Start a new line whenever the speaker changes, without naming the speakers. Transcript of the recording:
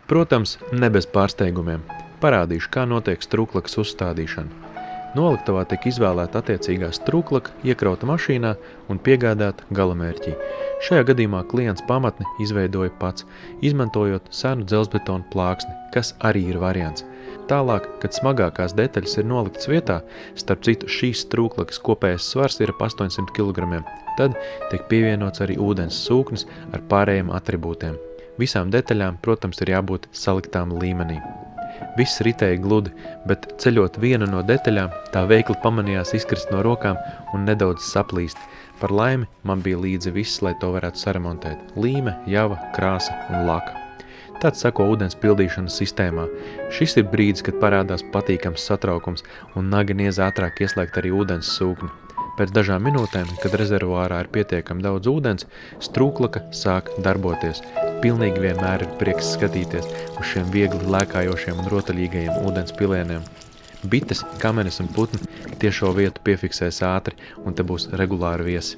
Protams, ne bez pārsteigumiem. Parādīšu, kā notiek strūklakas uzstādīšana. Noliktavā tiek izvēlēta attiecīgā strūklaka, iekrauta mašīnā un piegādāta galamērķī. Šajā gadījumā klients pamatni izveidoja pats, izmantojot senu dzelzbetonu plāksni, kas arī ir variants. Tālāk, kad smagākās detaļas ir noliktas vietā, starp citu šīs strūklakas kopējais svars ir ap 800 kg, tad tiek pievienots arī ūdens sūknis ar pārējiem atribūtiem. Visām detaļām, protams, ir jābūt saliktām līmenī. Viss ritēja gludi, bet ceļot vienu no detaļām, tā veikli pamanījās izkrist no rokām un nedaudz saplīst. Par laimi man bija līdzi viss, lai to varētu saremontēt. Līme, java, krāsa un laka. Tāds sako ūdens pildīšanas sistēmā. Šis ir brīdis, kad parādās patīkams satraukums un nagi niez ātrāk ieslēgt arī ūdens sūkni. Pēc dažām minūtēm, kad rezervuārā ir pietiekami daudz ūdens, strūklaka sāk darboties. Pilnīgi vienmēr ir prieks skatīties uz šiem viegli lēkājošiem un rotaļīgajiem ūdens pilieniem. Bites, kamenes un putni tiešo vietu piefiksēs ātri, un te būs regulāri viesi.